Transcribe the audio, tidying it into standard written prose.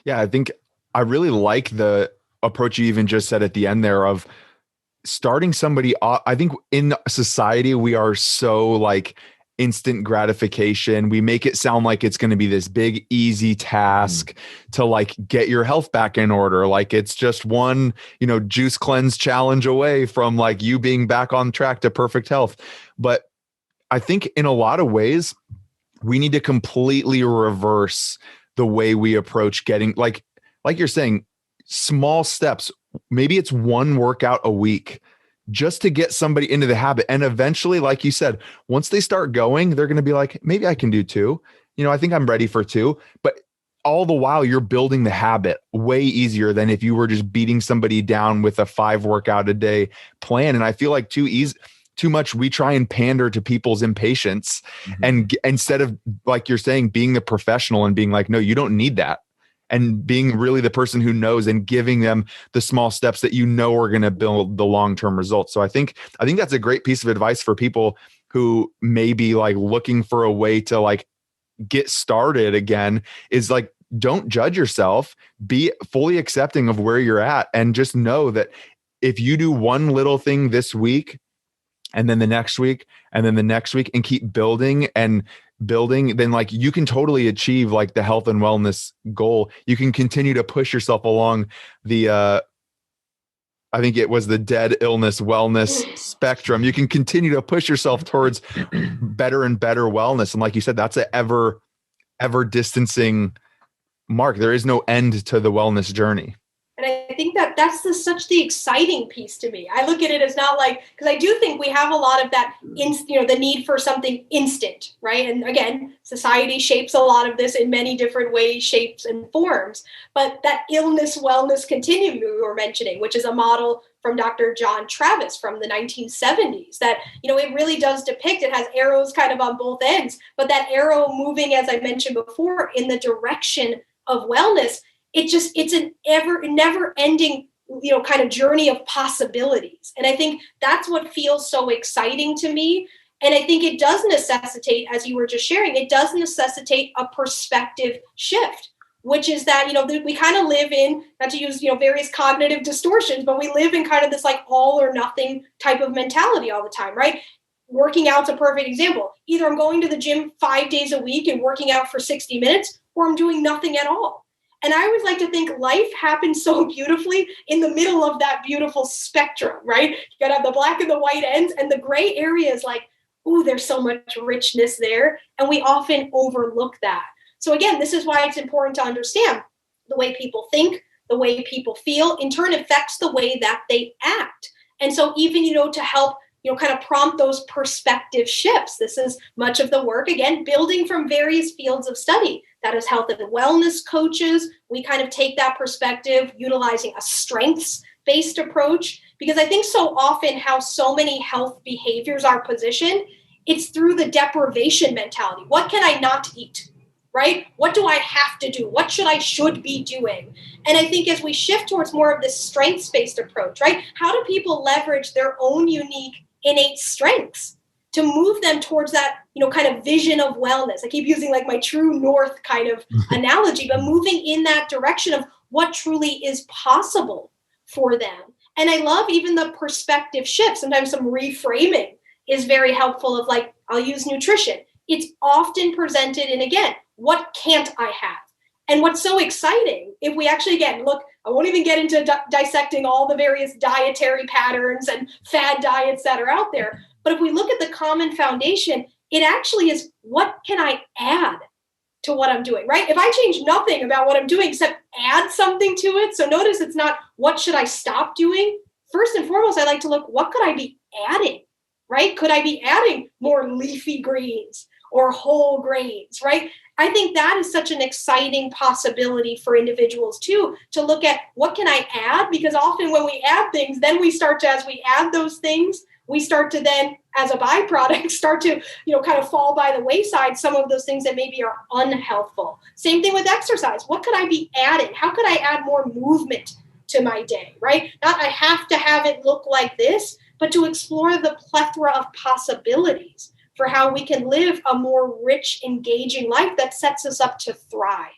Yeah, I think I really like the approach you even just said at the end there of starting somebody off. I think in society, we are so like instant gratification. We make it sound like it's going to be this big, easy task to like get your health back in order. Like it's just one, juice cleanse challenge away from like you being back on track to perfect health. But I think in a lot of ways, we need to completely reverse the way we approach getting like you're saying, small steps. Maybe it's one workout a week just to get somebody into the habit. And eventually, like you said, once they start going, they're going to be like, maybe I can do two. I think I'm ready for two. But all the while you're building the habit way easier than if you were just beating somebody down with a 5 workout a day plan. And I feel like too much we try and pander to people's impatience and instead of, like you're saying, being the professional and being like, no, you don't need that. And being really the person who knows and giving them the small steps that are going to build the long-term results. So I think that's a great piece of advice for people who may be like looking for a way to like get started again, is like, don't judge yourself, be fully accepting of where you're at, and just know that if you do one little thing this week and then the next week and then the next week and keep building, then like you can totally achieve like the health and wellness goal. You can continue to push yourself along the I think it was the dead illness wellness spectrum. You can continue to push yourself towards better and better wellness. And like you said, that's an ever distancing mark. There is no end to the wellness journey. And I think that's such the exciting piece to me. I look at it as not like, because I do think we have a lot of that, the need for something instant, right? And again, society shapes a lot of this in many different ways, shapes, and forms. But that illness wellness continuum we were mentioning, which is a model from Dr. John Travis from the 1970s, that, it really does depict, it has arrows kind of on both ends, but that arrow moving, as I mentioned before, in the direction of wellness. It's an never ending, kind of journey of possibilities. And I think that's what feels so exciting to me. And I think it does necessitate, as you were just sharing, it does necessitate a perspective shift, which is that, we kind of live in, not to use, various cognitive distortions, but we live in kind of this like all or nothing type of mentality all the time, right? Working out's a perfect example. Either I'm going to the gym 5 days a week and working out for 60 minutes, or I'm doing nothing at all. And I always like to think life happens so beautifully in the middle of that beautiful spectrum, right? You got to have the black and the white ends, and the gray area is like, ooh, there's so much richness there. And we often overlook that. So again, this is why it's important to understand the way people think, the way people feel, in turn affects the way that they act. And so even, to help, kind of prompt those perspective shifts. This is much of the work, again, building from various fields of study. That is health and wellness coaches. We kind of take that perspective, utilizing a strengths-based approach, because I think so often how so many health behaviors are positioned, it's through the deprivation mentality. What can I not eat, right? What do I have to do? What should be doing? And I think as we shift towards more of this strengths-based approach, right? How do people leverage their own unique innate strengths to move them towards that, kind of vision of wellness? I keep using like my true north kind of analogy, but moving in that direction of what truly is possible for them. And I love even the perspective shift. Sometimes some reframing is very helpful of like, I'll use nutrition. It's often presented in, again, what can't I have? And what's so exciting, if we actually, again, look, I won't even get into dissecting all the various dietary patterns and fad diets that are out there. But if we look at the common foundation, it actually is, what can I add to what I'm doing, right? If I change nothing about what I'm doing except add something to it. So notice it's not, what should I stop doing? First and foremost, I like to look, what could I be adding, right? Could I be adding more leafy greens or whole grains, right? I think that is such an exciting possibility for individuals too, to look at what can I add? Because often when we add things, then we start to, as we add those things, we start to then, as a byproduct, start to, kind of fall by the wayside, some of those things that maybe are unhealthful. Same thing with exercise. What could I be adding? How could I add more movement to my day, right? Not I have to have it look like this, but to explore the plethora of possibilities for how we can live a more rich, engaging life that sets us up to thrive.